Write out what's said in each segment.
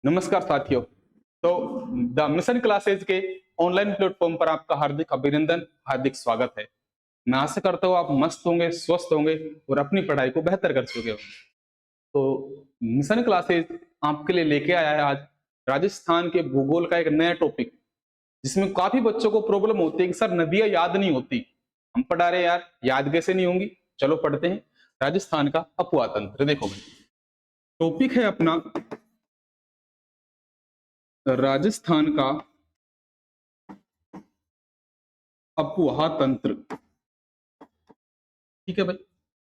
नमस्कार साथियों। तो द मिशन क्लासेज के ऑनलाइन प्लेटफॉर्म पर आपका हार्दिक अभिनंदन, हार्दिक स्वागत है। मैं आशा करता हूँ आप मस्त होंगे, स्वस्थ होंगे और अपनी पढ़ाई को बेहतर कर चुके होंगे। तो मिशन क्लासेज आपके लिए लेके आया है आज राजस्थान के भूगोल का एक नया टॉपिक, जिसमें काफी बच्चों को प्रॉब्लम होती है कि सर नदियां याद नहीं होती। हम पढ़ा रहे हैं यार, याद कैसे नहीं होंगी। चलो पढ़ते हैं। राजस्थान का अपवा तंत्र। देखो भाई, टॉपिक है अपना राजस्थान का अपवाह तंत्र। ठीक है भाई,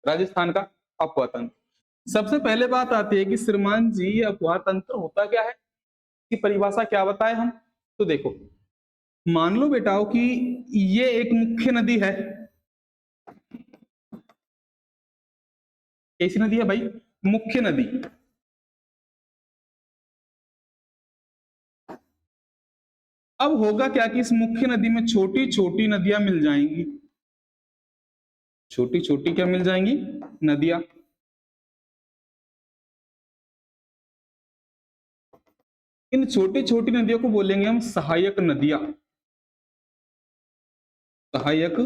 राजस्थान का अपवाह तंत्र। सबसे पहले बात आती है कि श्रीमान जी ये अपवाह तंत्र होता क्या है, इसकी परिभाषा क्या बताएं हम। तो देखो, मान लो बेटाओ कि ये एक मुख्य नदी है। कैसी नदी है भाई? मुख्य नदी। अब होगा क्या कि इस मुख्य नदी में छोटी छोटी नदियां मिल जाएंगी। छोटी छोटी क्या मिल जाएंगी? नदियां। इन छोटी छोटी नदियों को बोलेंगे हम सहायक नदियां। सहायक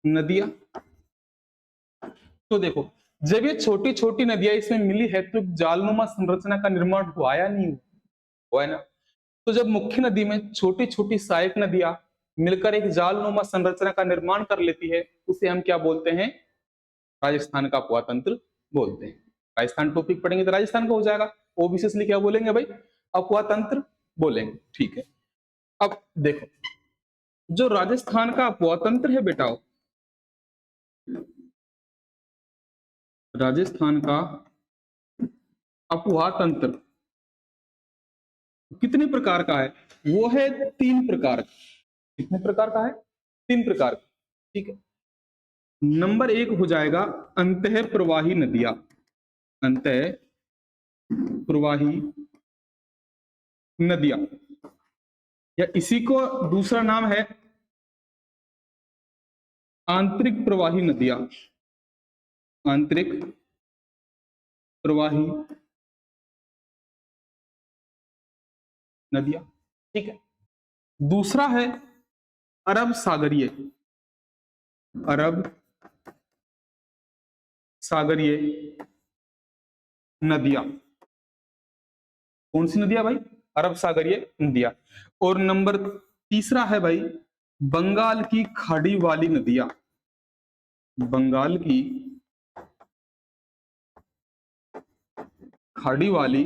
नदियां। तो देखो, जब ये छोटी छोटी नदियां इसमें मिली है तो जालनुमा संरचना का निर्माण हुआ या नहीं हुआ है ना। तो जब मुख्य नदी में छोटी छोटी सहायक नदियां मिलकर एक जालनुमा संरचना का निर्माण कर लेती है, उसे हम क्या बोलते हैं? राजस्थान का अपवाह तंत्र बोलते हैं। राजस्थान टॉपिक पढ़ेंगे तो राजस्थान का हो जाएगा। ओबियसली क्या बोलेंगे भाई? अपवाह तंत्र बोलेंगे। ठीक है। अब देखो, जो राजस्थान का अपवाह तंत्र है बेटाओ, राजस्थान का अपवाह तंत्र कितने प्रकार का है? वो है 3 प्रकार का। कितने प्रकार का है? 3 प्रकार का। ठीक है। नंबर 1 हो जाएगा अंतः प्रवाही नदियां। अंतः प्रवाही नदियां, या इसी को दूसरा नाम है आंतरिक प्रवाही नदियां। आंतरिक प्रवाही नदियां। ठीक है। दूसरा है अरब सागरीय। अरब सागरीय नदियां। कौन सी नदियां भाई? अरब सागरीय नदियां। और नंबर तीसरा है भाई बंगाल की खाड़ी वाली नदियां। बंगाल की खाड़ी वाली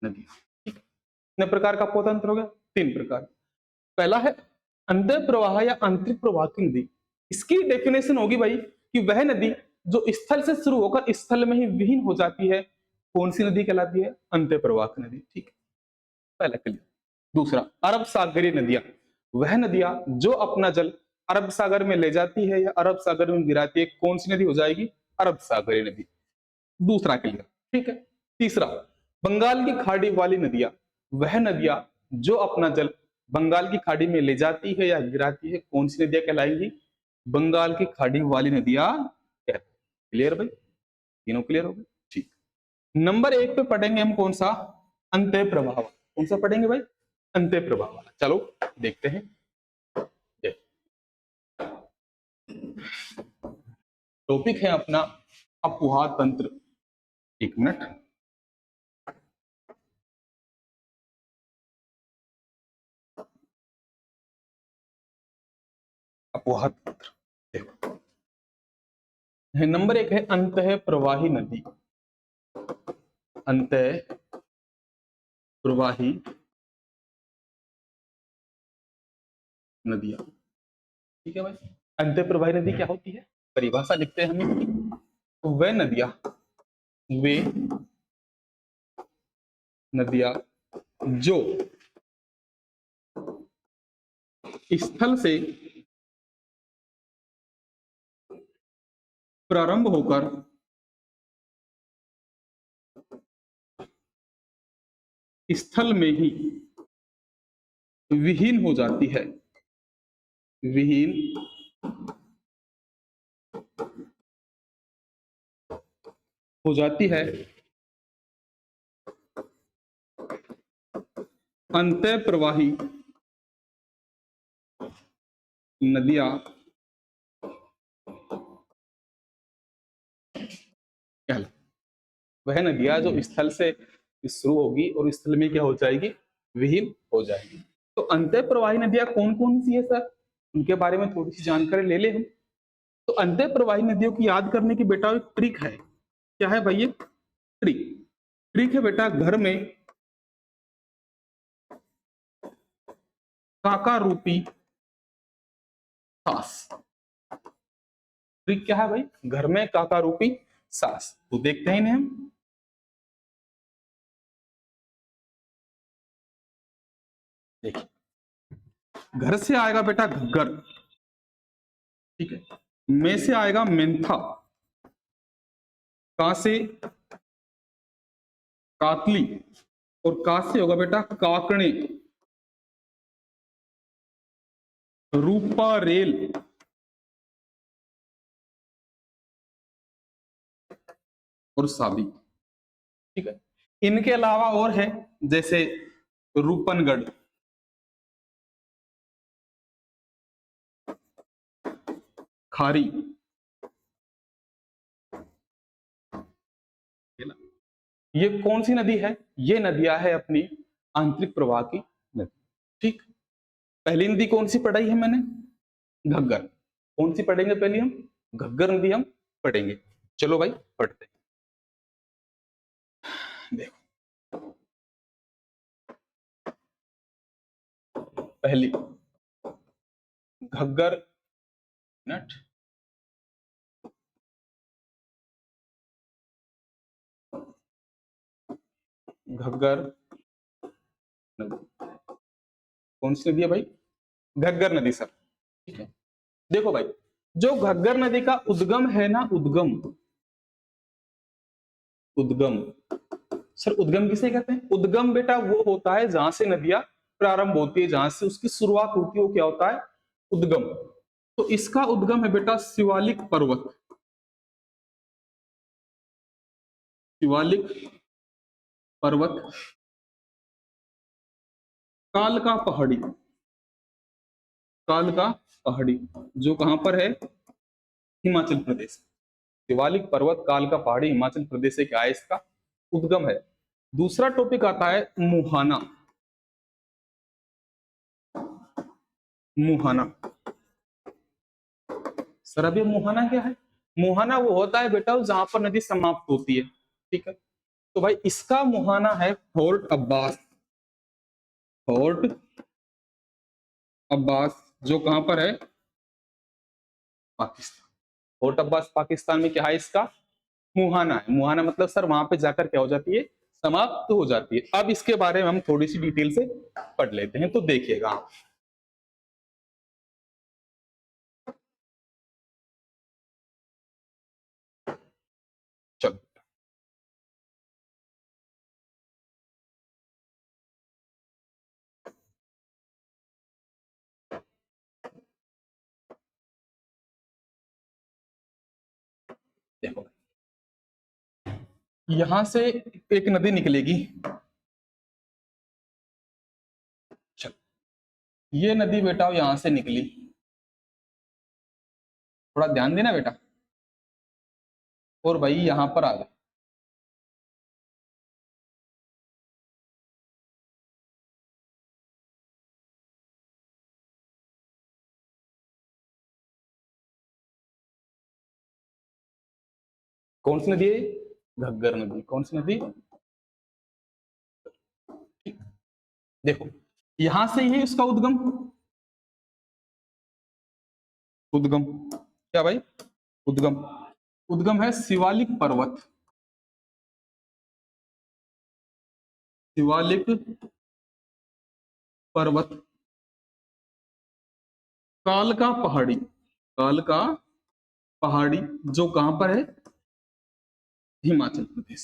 नदियां। ठीक है। कितने प्रकार का पोतंत्र हो गया? 3 प्रकार। पहला है अंतः प्रवाह या आंतरिक प्रवाह की नदी। इसकी डेफिनेशन होगी भाई कि वह नदी जो स्थल से शुरू होकर स्थल में ही विहीन हो जाती है, कौन सी नदी कहलाती है? अंतः प्रवाह की नदी। ठीक है, पहला क्लियर। दूसरा अरब सागरीय नदियां, वह नदियां जो अपना जल अरब सागर में ले जाती है या अरब सागर में गिराती है, कौन सी नदी हो जाएगी? अरब सागरीय नदी। दूसरा क्लियर। ठीक है। तीसरा बंगाल की खाड़ी वाली नदियां, वह नदियां जो अपना जल बंगाल की खाड़ी में ले जाती है या गिराती है, कौन सी नदियां कहलाएंगी? बंगाल की खाड़ी वाली नदियां। क्लियर भाई? तीनों क्लियर हो गए। ठीक। नंबर 1 पे पढ़ेंगे हम कौन सा? अंत्य प्रवाह। कौन सा पढ़ेंगे भाई? अंत्य प्रवाह वाला। चलो देखते हैं। टॉपिक है अपना अपवाह तंत्र। 1 मिनट। अपवाह तंत्र देखो, नंबर 1 है अंतः प्रवाही नदी। अंतः प्रवाही नदियां। ठीक है भाई। अंतः प्रवाही नदी क्या होती है? परिभाषा लिखते हैं हम इसकी। वे नदियां, वे नदियां जो स्थल से प्रारंभ होकर स्थल में ही विहीन हो जाती है। विहीन हो जाती है, अंतः प्रवाही नदियां कहलाती। वह नदियां जो स्थल से शुरू होगी और स्थल में क्या हो जाएगी, विहीन हो जाएगी। तो अंतः प्रवाही नदियां कौन कौन सी है सर, उनके बारे में थोड़ी सी जानकारी ले ले हम। तो अंतः प्रवाही नदियों की याद करने की बेटा एक ट्रिक है। क्या है भाई ये ट्रिक? ट्रिक है बेटा, घर में काका रूपी सास। ट्रिक क्या है भाई, घर में काका रूपी सास। तो देखते हैं इन्हें हम। देखिए, घर से आएगा बेटा घग्गर, ठीक है। में से आएगा मेंथा, का से कातली, और का से होगा बेटा काकणे, रूपा रेल, और साबी, ठीक है। इनके अलावा और है, जैसे रूपनगढ़, खारी, ये कौन सी नदी है, ये नदियां है अपनी आंतरिक प्रवाह की नदी, ठीक। पहली नदी कौन सी पढ़ाई है मैंने, घग्गर। कौन सी पढ़ेंगे पहले हम, घग्गर नदी हम पढ़ेंगे। चलो भाई पढ़ते हैं। देखो, पहली घग्गर नट, घग्गर नदी कौन सी नदी है भाई, घग्गर नदी सर, ठीक है। देखो भाई, जो घग्गर नदी का उद्गम है ना, उद्गम, उद्गम, सर उद्गम किसे कहते हैं, उद्गम बेटा वो होता है जहां से नदियां प्रारंभ होती है, जहां से उसकी शुरुआत होती है, वो क्या होता है, उद्गम। तो इसका उद्गम है बेटा शिवालिक पर्वत, शिवालिक पर्वत, कालका पहाड़ी, कालका पहाड़ी, जो कहां पर है, हिमाचल प्रदेश। शिवालिक पर्वत कालका पहाड़ी हिमाचल प्रदेश से क्या है, इसका उद्गम है। दूसरा टॉपिक आता है मुहाना, मुहाना। सर अभी मुहाना क्या है, मुहाना वो होता है बेटा जहां पर नदी समाप्त होती है, ठीक है। तो भाई इसका मुहाना है फोर्ट अब्बास, फोर्ट अब्बास, जो कहां पर है, पाकिस्तान। फोर्ट अब्बास पाकिस्तान में क्या है, इसका मुहाना है। मुहाना मतलब सर वहां पे जाकर क्या हो जाती है, समाप्त हो जाती है। अब इसके बारे में हम थोड़ी सी डिटेल से पढ़ लेते हैं, तो देखिएगा आप। चलो देखो, यहां से एक नदी निकलेगी, चलो ये नदी बेटा यहां से निकली, थोड़ा ध्यान देना बेटा, और भाई यहां पर आ गए। कौन सी नदी है, घग्गर नदी। कौन सी नदी, देखो यहां से ही उसका उद्गम, उद्गम क्या भाई, उद्गम, उद्गम है शिवालिक पर्वत, शिवालिक पर्वत, कालका पहाड़ी, कालका पहाड़ी, जो कहां पर है, हिमाचल प्रदेश।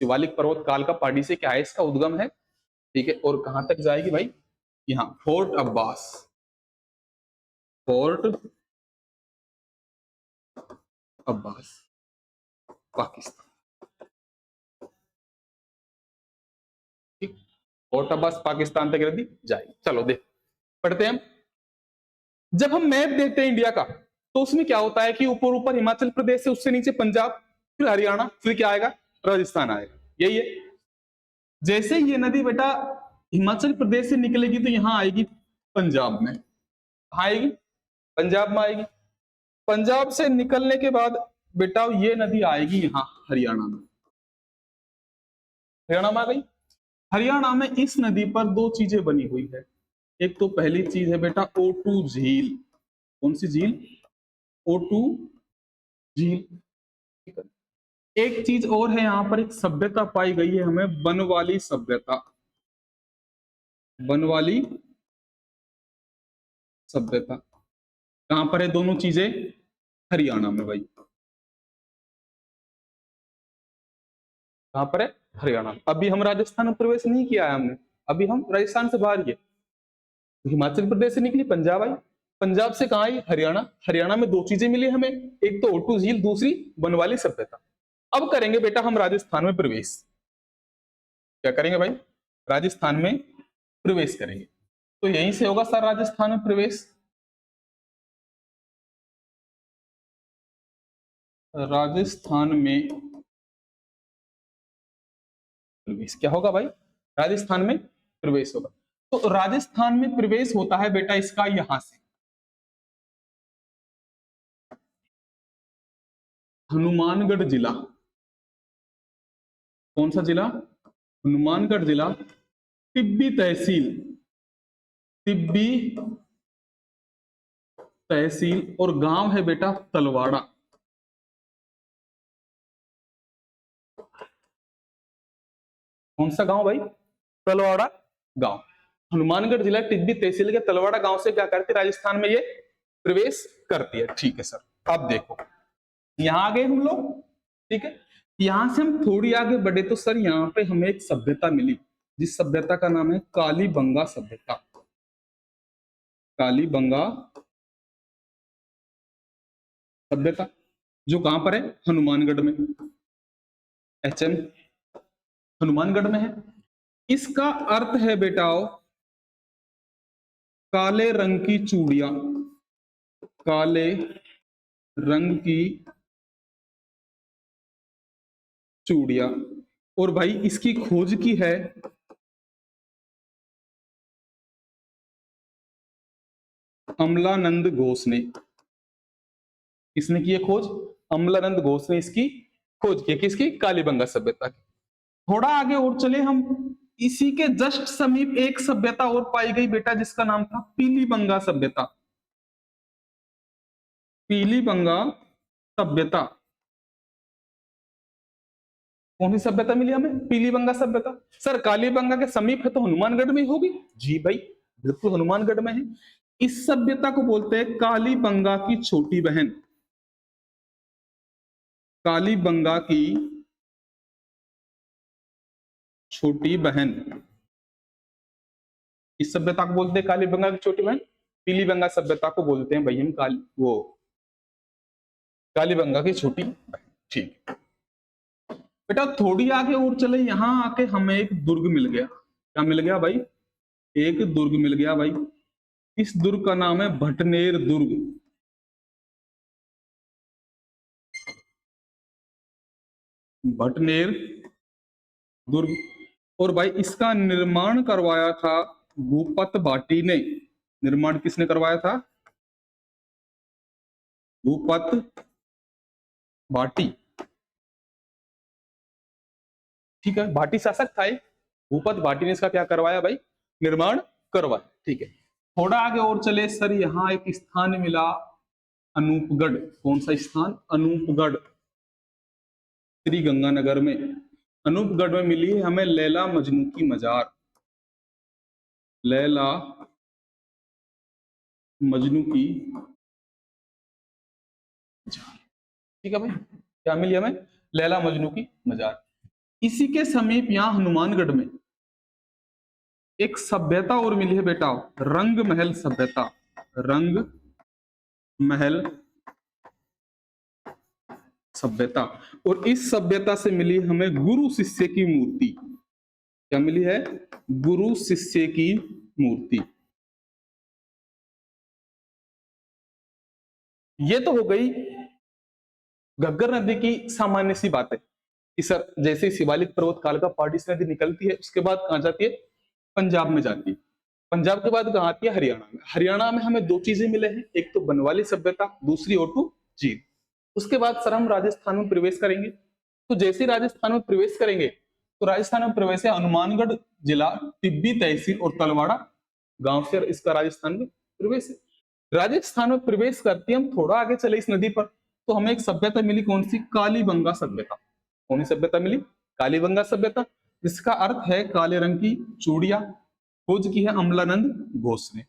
शिवालिक पर्वत कालका पहाड़ी से क्या है, इसका उद्गम है, ठीक है। और कहां तक जाएगी भाई, यहाँ फोर्ट अब्बास, फोर्ट अब्बास पाकिस्तान, ठीक। और बस पाकिस्तान तक नदी जाएगी। चलो देख पढ़ते हैं हम। जब हम मैप देखते हैं इंडिया का, तो उसमें क्या होता है कि ऊपर ऊपर हिमाचल प्रदेश है, उससे नीचे पंजाब, फिर हरियाणा, फिर क्या आएगा, राजस्थान आएगा। यही है। जैसे ये नदी बेटा हिमाचल प्रदेश से निकलेगी तो यहां आएगी पंजाब में, आएगी पंजाब में आएगी। पंजाब से निकलने के बाद बेटा ये नदी आएगी यहाँ हरियाणा में, हरियाणा में आ गई। हरियाणा में इस नदी पर दो चीजें बनी हुई है। एक तो पहली चीज है बेटा O2 झील। कौन सी झील? O2 झील। एक चीज और है, यहां पर एक सभ्यता पाई गई है हमें, बनवाली सभ्यता। बनवाली सभ्यता कहां पर है? दोनों चीजें हरियाणा में भाई। कहां पर है? हरियाणा। अभी हम राजस्थान में प्रवेश नहीं किया है हमने, अभी हम राजस्थान से बाहर ही। हिमाचल प्रदेश से निकली पंजाब आई, पंजाब से कहां आई? हरियाणा। हरियाणा में दो चीजें मिली हमें, एक तो O2 झील, दूसरी बनवाली सभ्यता। अब करेंगे बेटा हम राजस्थान में प्रवेश। क्या करेंगे भाई? राजस्थान में प्रवेश करेंगे। तो यहीं से होगा सर राजस्थान में प्रवेश। राजस्थान में प्रवेश क्या होगा भाई? राजस्थान में प्रवेश होगा। तो राजस्थान में प्रवेश होता है बेटा इसका यहां से, हनुमानगढ़ जिला। कौन सा जिला? हनुमानगढ़ जिला, टिब्बी तहसील, टिब्बी तहसील, और गांव है बेटा तलवाड़ा। कौन सा गांव भाई? तलवाड़ा गांव। हनुमानगढ़ जिला टिब्बी तहसील के तलवाड़ा गांव से क्या करती है? राजस्थान में ये प्रवेश करती है। ठीक है सर। अब देखो यहां आ गए हम लोग, ठीक है। यहां से हम थोड़ी आगे बढ़े तो सर यहाँ पे हमें एक सभ्यता मिली, जिस सभ्यता का नाम है कालीबंगा सभ्यता। कालीबंगा सभ्यता, जो कहां पर है? हनुमानगढ़ में। HM हनुमानगढ़ में है। इसका अर्थ है बेटाओ काले रंग की चूड़ियां, काले रंग की चूड़ियां। और भाई इसकी खोज की है अमलानंद घोष ने। किसने की है खोज? अमलानंद घोष ने इसकी खोज की। किसकी? कालीबंगा सभ्यता की। थोड़ा आगे और चले हम, इसी के जस्ट समीप एक सभ्यता और पाई गई बेटा, जिसका नाम था पीलीबंगा सभ्यता। पीलीबंगा सभ्यता। कौन सी सभ्यता मिली हमें? पीलीबंगा सभ्यता। सर कालीबंगा के समीप है तो हनुमानगढ़ में ही होगी। जी भाई बिल्कुल हनुमानगढ़ में है। इस सभ्यता को बोलते हैं कालीबंगा की छोटी बहन। कालीबंगा की छोटी बहन, इस सभ्यता को बोलते हैं कालीबंगा की छोटी बहन। पीलीबंगा सभ्यता को बोलते हैं भाई हम कालीबंगा की छोटी बहन। ठीक बेटा। थोड़ी आगे और चले, यहां आके हमें एक दुर्ग मिल गया। क्या मिल गया भाई? एक दुर्ग मिल गया भाई। इस दुर्ग का नाम है भटनेर दुर्ग। भटनेर दुर्ग। और भाई इसका निर्माण करवाया था भूपत भाटी ने। निर्माण किसने करवाया था? भूपत भाटी। ठीक है, भाटी शासक था एक, भूपत भाटी ने इसका क्या करवाया भाई? निर्माण करवाया। ठीक है। थोड़ा आगे और चले सर, यहां एक स्थान मिला अनूपगढ़। कौन सा स्थान? अनूपगढ़, श्री गंगानगर में। अनूपगढ़ में मिली है हमें लैला मजनू की मजार। लैला मजनू की मजार। ठीक है भाई, क्या मिली हमें? लैला मजनू की मजार। इसी के समीप यहां हनुमानगढ़ में एक सभ्यता और मिली है बेटा, रंग महल सभ्यता। रंग महल सभ्यता। और इस सभ्यता से मिली हमें गुरु शिष्य की मूर्ति। क्या मिली है? गुरु शिष्य की मूर्ति। ये तो हो गई घग्गर नदी की सामान्य सी बात है कि सर जैसे ही शिवालिक पर्वत काल का पहाड़ी से नदी निकलती है उसके बाद कहां जाती है? पंजाब में जाती है। पंजाब के बाद कहां आती है? हरियाणा में। हरियाणा में हमें दो चीजें मिले हैं, एक तो बनवाली सभ्यता, दूसरी ओटू झील। उसके बाद सर हम राजस्थान में प्रवेश करेंगे। तो जैसे ही राजस्थान में प्रवेश करेंगे तो राजस्थान में प्रवेश है हनुमानगढ़ जिला, टिब्बी तहसील और तलवाड़ा गांव से इसका राजस्थान में प्रवेश है। राजस्थान में प्रवेश करते हम थोड़ा आगे चले इस नदी पर तो हमें एक सभ्यता मिली, कौन सी? कालीबंगा सभ्यता। कौन सी सभ्यता मिली? कालीबंगा सभ्यता, जिसका अर्थ है काले रंग की चूड़ियां। खोज की है अमलानंद घोष ने।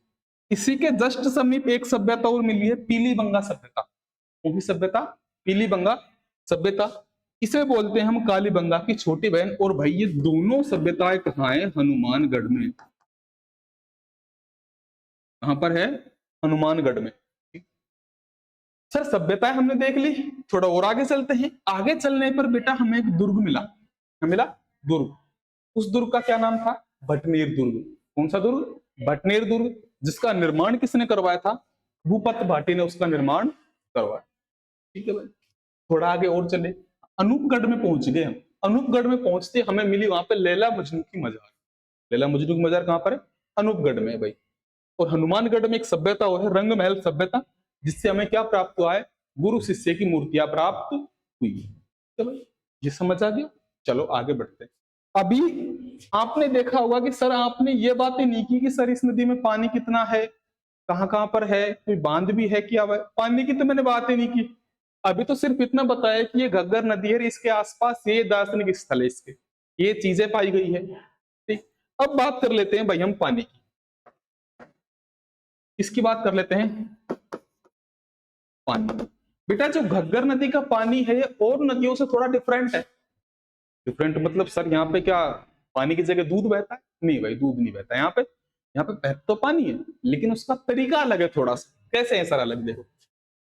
इसी के जस्ट समीप एक सभ्यता और मिली है, पीलीबंगा सभ्यता। कौन सी सभ्यता? पीलीबंगा सभ्यता। इसे बोलते हैं हम कालीबंगा की छोटी बहन। और भाई ये दोनों सभ्यताएं कहाँ है? हनुमानगढ़ में। कहां पर है? हनुमानगढ़ में। सर सभ्यताएं हमने देख ली, थोड़ा और आगे चलते हैं। आगे चलने पर बेटा हमें एक दुर्ग मिला। क्या मिला? दुर्ग। उस दुर्ग का क्या नाम था? भटनेर दुर्ग। कौन सा दुर्ग? भटनेर दुर्ग, जिसका निर्माण किसने करवाया था? भूपत भाटी ने उसका निर्माण करवाया। ठीक है भाई, थोड़ा आगे और चले, अनूपगढ़ में पहुंच गए हम। अनूपगढ़ में पहुंचते हमें मिली वहां पे लैला मजनू की मजार। लैला मजनू की मजार कहां पर है? अनूपगढ़ में है भाई। और हनुमानगढ़ में एक सभ्यता और है, रंग महल सभ्यता, जिससे हमें क्या प्राप्त हुआ है? गुरु शिष्य की मूर्तियां प्राप्त हुई। तो भाई ये समझ आ गया। चलो आगे बढ़ते हैं। अभी आपने देखा होगा कि सर आपने ये बातें नहीं की कि सर इस नदी में पानी कितना है, कहां कहां पर है, कोई बांध भी है क्या? पानी की तो मैंने बात ही नहीं की। अभी तो सिर्फ इतना बताया कि ये घग्गर नदी है, इसके आसपास ये दार्शनिक स्थल है, इसके ये चीजें पाई गई है। ठीक, अब बात कर लेते हैं भाई हम पानी की। इसकी बात कर लेते हैं पानी। बेटा जो घग्गर नदी का पानी है ये और नदियों से थोड़ा डिफरेंट है। डिफरेंट मतलब सर यहाँ पे क्या पानी की जगह दूध बहता है? नहीं भाई, दूध नहीं बहता यहाँ पे। यहाँ पे बहता तो पानी है लेकिन उसका तरीका अलग है थोड़ा सा। कैसे है सर अलग? देखो,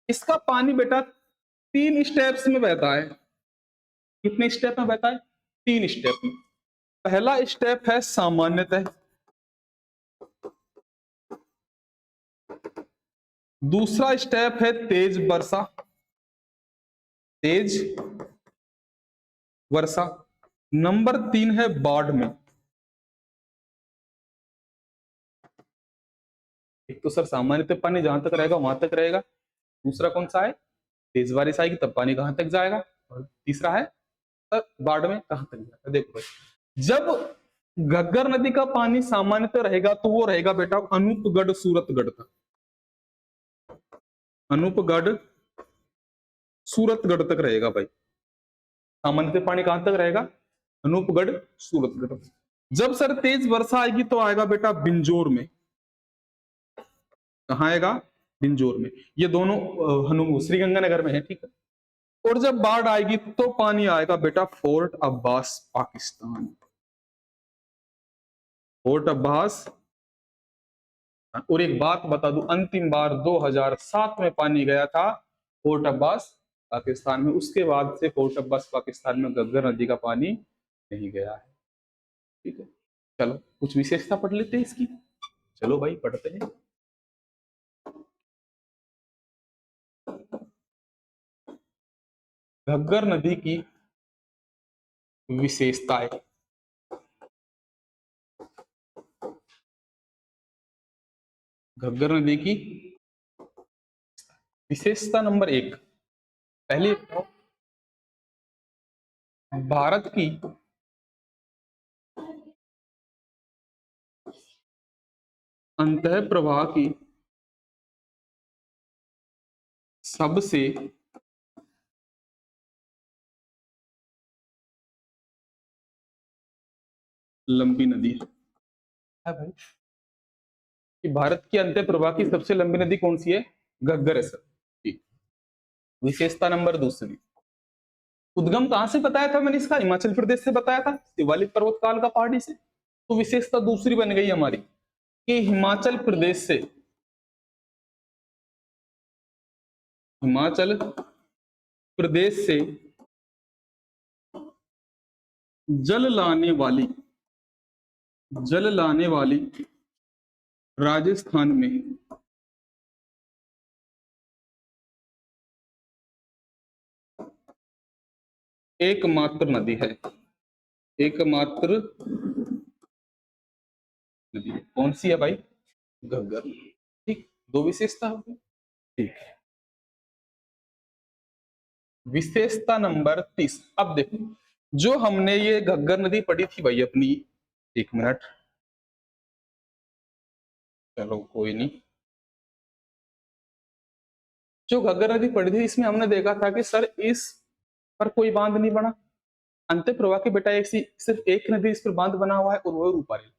इसका पानी बेटा 3 स्टेप्स में बहता है। कितने स्टेप में बहता है? 3 स्टेप में। पहला स्टेप है सामान्यतः, दूसरा स्टेप है तेज वर्षा, तेज वर्षा, नंबर 3 है बाढ़ में। एक तो सर सामान्यतः पानी जहां तक रहेगा वहां तक रहेगा, दूसरा कौन सा है? तेज बारिश आएगी तब पानी कहां तक जाएगा, और तीसरा है सर बाढ़ में कहां तक जाएगा। देखो भाई, जब घग्गर नदी का पानी सामान्यतः रहेगा तो वो रहेगा बेटा अनूपगढ़ सूरतगढ़ तक। अनूपगढ़ सूरतगढ़ तक रहेगा भाई। सामान्यतः पानी कहां तक रहेगा? अनूपगढ़ सूरतगढ़। जब सर तेज वर्षा आएगी तो आएगा बेटा बिंजोर में। कहाँ आएगा? बिंजोर में। ये दोनों श्रीगंगानगर में है, ठीक है। और जब बाढ़ आएगी तो पानी आएगा बेटा फोर्ट अब्बास पाकिस्तान। फोर्ट अब्बास। और एक बात बता दूं, अंतिम बार 2007 में पानी गया था फोर्ट अब्बास पाकिस्तान में। उसके बाद से फोर्ट अब्बास पाकिस्तान में घग्गर नदी का पानी नहीं गया है। ठीक है, चलो कुछ विशेषता पढ़ लेते हैं इसकी। चलो भाई पढ़ते हैं। घग्गर नदी की विशेषताएं। घग्गर नदी की विशेषता नंबर 1, पहली बताओ, भारत की अंतः प्रवाह की सबसे लंबी नदी है भाई। कि भारत की अंत्य प्रवाह की सबसे लंबी नदी कौन सी है? घग्गर है सर। ठीक। विशेषता नंबर 2, उद्गम कहां से बताया था मैंने इसका? हिमाचल प्रदेश से बताया था, शिवालिक पर्वत काल का पहाड़ी से। तो विशेषता दूसरी बन गई हमारी कि हिमाचल प्रदेश से, हिमाचल प्रदेश से जल लाने वाली जल लाने वाली राजस्थान में एकमात्र नदी है। एकमात्र नदी है। कौन सी है भाई? घग्गर। ठीक, दो विशेषता हो गई। ठीक है, विशेषता नंबर 30। अब देखो, जो हमने ये घग्गर नदी पढ़ी थी भाई अपनी, एक मिनट, चलो कोई नहीं, जो घग्गर नदी पढ़ी थी इसमें हमने देखा था कि सर इस पर कोई बांध नहीं बना। अंत्य प्रवाह के बेटा एक सिर्फ एक नदी इस पर बांध बना हुआ है और वो रूपारेल,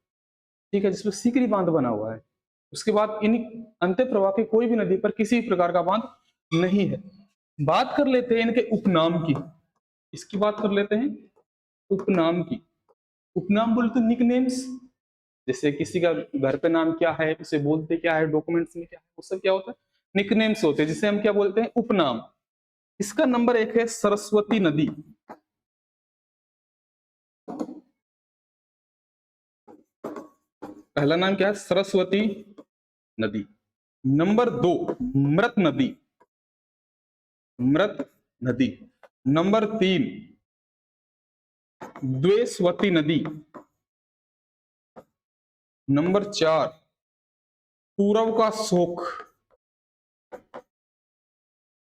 ठीक है, जिसमें सीकरी बांध बना हुआ है। उसके बाद इन अंत्य प्रवाह की कोई भी नदी पर किसी प्रकार का बांध नहीं है। बात कर लेते हैं इनके उपनाम की। इसकी बात कर लेते हैं उपनाम की। उपनाम बोलते निक नेम्स, जैसे किसी का घर पे नाम क्या है, उसे बोलते क्या है, डॉक्यूमेंट्स में क्या है, वो सब क्या होता है? निक नेम्स होते हैं, जिसे हम क्या बोलते हैं? उपनाम। इसका नंबर एक है सरस्वती नदी। पहला नाम क्या है? सरस्वती नदी। नंबर दो मृत नदी। मृत नदी। नंबर तीन द्वेषवती नदी। नंबर चार पूरव का शोक।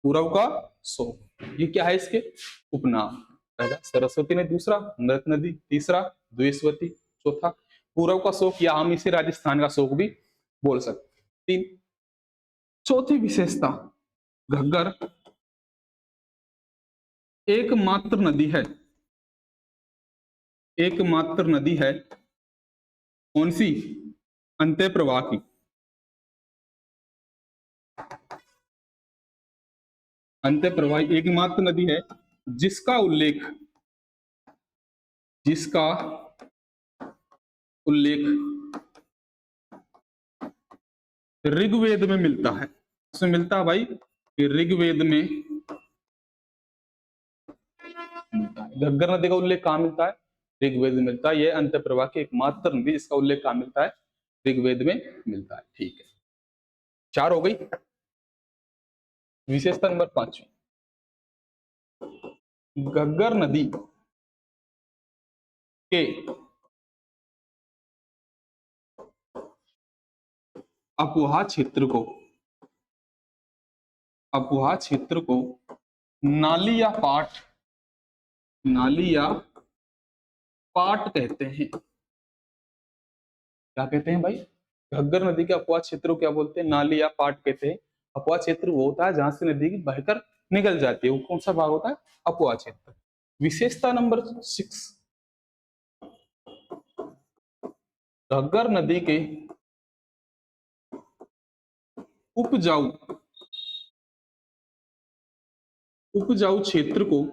पूरव का शोक, ये क्या है इसके उपनाम? पहला सरस्वती नदी, दूसरा मृत नदी, तीसरा द्वेषवती, चौथा पूरव का शोक, या हम इसे राजस्थान का शोक भी बोल सकते। तीन। चौथी विशेषता, घग्गर एकमात्र नदी है। एकमात्र नदी है। कौन सी? अंत्य प्रवाह की। अंत्य प्रवाह एकमात्र नदी है जिसका उल्लेख, जिसका उल्लेख ऋग्वेद में मिलता है। उसमें मिलता है भाई कि ऋग्वेद में मिलता है। घग्गर नदी का उल्लेख कहां मिलता है? ऋग्वेद में मिलता है। यह अंत्य प्रवाह की एकमात्र नदी जिसका उल्लेख कहां मिलता है? ऋग्वेद में मिलता है। ठीक है, चार हो गई। विशेषता नंबर 5, घग्गर नदी के अपवाह क्षेत्र को, अपवाह क्षेत्र को नाली या पाट, नाली या पाट कहते हैं। क्या कहते हैं भाई? घग्गर नदी के अपवाह क्षेत्र को क्या बोलते हैं? नाली या पाट कहते हैं। अपवाह क्षेत्र वो होता है जहां से नदी की बहकर निकल जाती है, वो कौन सा भाग होता है? अपवाह क्षेत्र। विशेषता नंबर 6, घग्गर नदी के उपजाऊ, उपजाऊ क्षेत्र को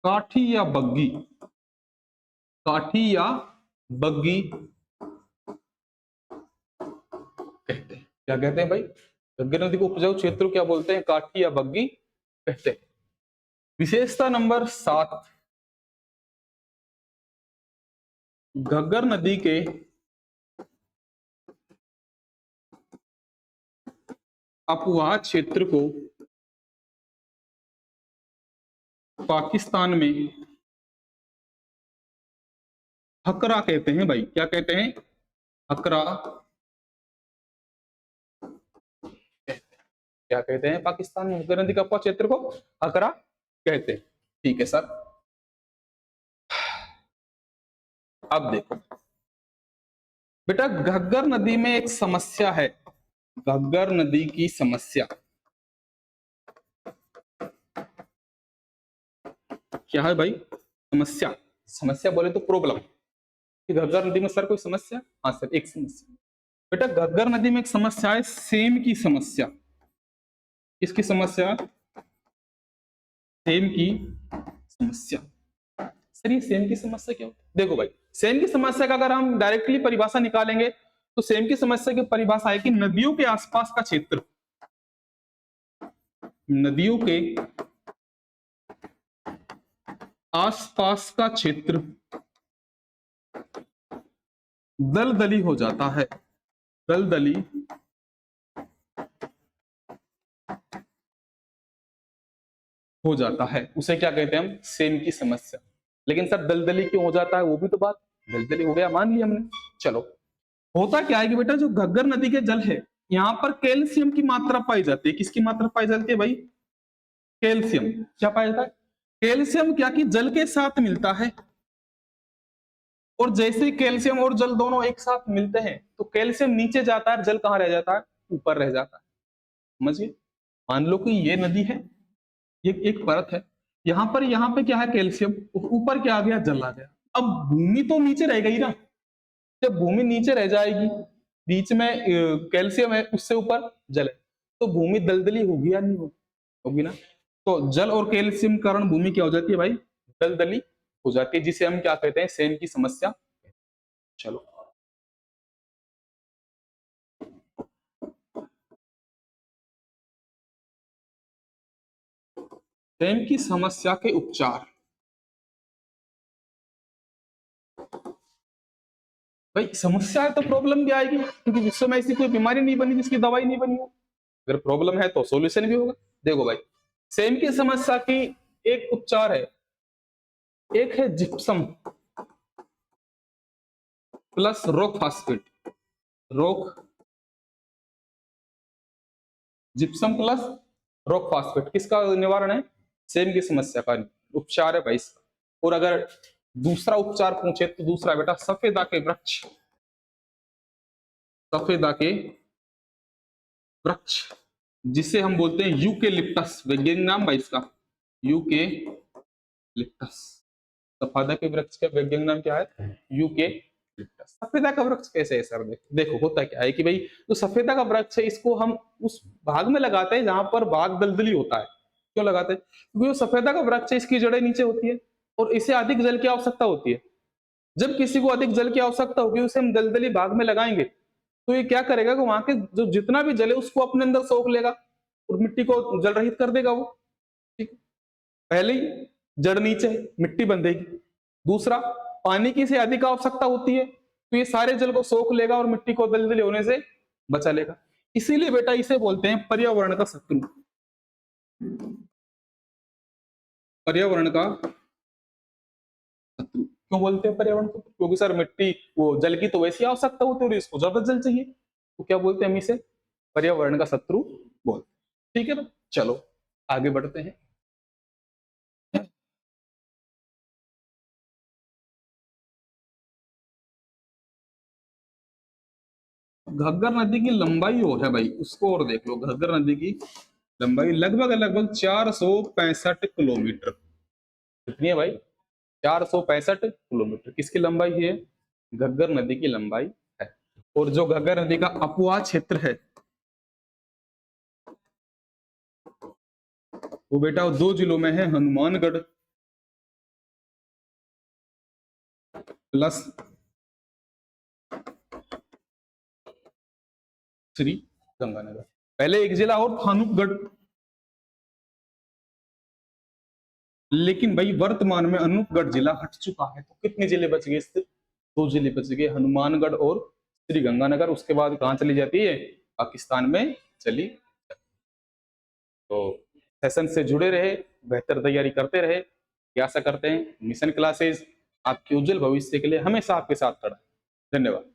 काठी या बग्गी, काठी या बग्गी कहते हैं। क्या कहते हैं भाई? घग्गर नदी को उपजाऊ क्षेत्र को क्या बोलते हैं? काठी या बग्गी कहते हैं। विशेषता नंबर 7, घग्गर नदी के अपवाह क्षेत्र को पाकिस्तान में हकरा कहते हैं भाई। क्या कहते हैं? हकरा। क्या कहते हैं? पाकिस्तान में घग्गर नदी का अपवाह क्षेत्र को हकरा कहते हैं। ठीक है सर। अब देखो बेटा, घग्गर नदी में एक समस्या है। घग्गर नदी की समस्या क्या है भाई? समस्या, समस्या बोले तो प्रॉब्लम। घग्गर नदी में सर कोई समस्या? हाँ सर, एक समस्या बेटा, घग्गर नदी में एक समस्या है, सेम की समस्या। किसकी समस्या? सेम की समस्या। सर ये सेम की समस्या क्या होती है? देखो भाई, सेम की समस्या का अगर हम डायरेक्टली परिभाषा निकालेंगे तो सेम की समस्या की परिभाषा है कि नदियों के आसपास का क्षेत्र, नदियों के आसपास का क्षेत्र दलदली हो जाता है, दलदली हो जाता है, उसे क्या कहते हैं हम, सेम की समस्या। लेकिन सर दलदली क्यों हो जाता है, वो भी तो बात, दलदली हो गया मान लिया हमने। चलो, होता क्या है कि बेटा जो घग्गर नदी के जल है, यहाँ पर कैल्शियम की मात्रा पाई जाती है। किसकी मात्रा पाई जाती है भाई, कैल्शियम। क्या पाया जाता है, कैल्शियम क्या कि जल के साथ मिलता है, और जैसे कैल्शियम और जल दोनों एक साथ मिलते हैं तो कैल्शियम नीचे जाता है, जल कहाँ रह जाता है, ऊपर रह जाता है। समझिए, मान लो कि ये नदी है, ये एक परत है, यहाँ पे क्या है, कैल्शियम, ऊपर क्या आ गया, जल आ गया। अब भूमि तो नीचे रह गई ना, जब भूमि नीचे रह जाएगी, बीच में कैल्शियम है, उससे ऊपर जल है, तो भूमि दलदली होगी या नहीं होगी, होगी ना। तो जल और कैल्शियम कारण भूमि क्या हो जाती है भाई, दलदली हो जाती है, जिसे हम क्या कहते हैं, सेन की समस्या। चलो, सेन की समस्या के उपचार। भाई समस्या है तो प्रॉब्लम भी आएगी, क्योंकि विश्व में ऐसी कोई बीमारी नहीं बनी जिसकी दवाई नहीं बनी हो। अगर प्रॉब्लम है तो सॉल्यूशन भी होगा। देखो भाई, सेम की समस्या की एक उपचार है, एक है gypsum plus rock phosphate, rock, gypsum plus rock phosphate किसका निवारण है, सेम की समस्या का उपचार है भाई इसका। और अगर दूसरा उपचार पूछे तो दूसरा बेटा सफेदा के वृक्ष, सफेदा के वृक्ष, जिसे हम बोलते हैं यूकेलिप्टस, वैज्ञानिक नाम भाई इसका यूकेलिप्टस। सफेदा के वृक्ष का वैज्ञानिक नाम क्या है, यूकेलिप्टस। सफेदा का वृक्ष कैसे है सर, देखो होता क्या है कि भाई जो सफेदा का वृक्ष है, इसको हम उस भाग में लगाते हैं जहां पर भाग दलदली होता है। क्यों लगाते हैं, क्योंकि जो सफेदा का वृक्ष है, इसकी जड़ें नीचे होती है और इसे अधिक जल की आवश्यकता होती है। जब किसी को अधिक जल की आवश्यकता होगी, उसे हम दलदली भाग में लगाएंगे, तो ये क्या करेगा कि वहां के जो जितना भी जल है उसको अपने अंदर सोख लेगा और मिट्टी को जल रहित कर देगा वो। ठीक, पहले ही जड़ नीचे है, मिट्टी बंधेगी। दूसरा, पानी की से अधिक आवश्यकता होती है, तो ये सारे जल को सोख लेगा और मिट्टी को दलदली होने से बचा लेगा। इसीलिए बेटा इसे बोलते हैं पर्यावरण का शत्रु, पर्यावरण का शत्रु। क्यों बोलते हैं पर्यावरण को, क्योंकि सर मिट्टी वो जल की तो वैसी आवश्यकता होती है और इसको ज्यादा जल चाहिए, तो क्या बोलते हैं हम इसे, पर्यावरण का शत्रु बोलते हैं। ठीक है ना, चलो आगे बढ़ते हैं। घग्गर नदी की लंबाई और है भाई, उसको और देख लो। घग्गर नदी की लंबाई लगभग लगभग 465 किलोमीटर। कितनी है भाई, 465 किलोमीटर किसकी लंबाई है, घग्गर नदी की लंबाई है। और जो घग्गर नदी का अपवाह क्षेत्र है, वो बेटा वो 2 जिलों में है, हनुमानगढ़ प्लस श्री गंगानगर। पहले एक जिला और था अनूपगढ़, लेकिन भाई वर्तमान में अनूपगढ़ जिला हट चुका है, तो कितने जिले बच गए इससे, 2 जिले बच गए, हनुमानगढ़ और श्री गंगानगर। उसके बाद कहाँ चली जाती है, पाकिस्तान में चली। तो सेशन से जुड़े रहे, बेहतर तैयारी करते रहे, ये आशा करते हैं। मिशन क्लासेस आपके उज्जवल भविष्य के लिए हमेशा आपके साथ खड़ा है। धन्यवाद।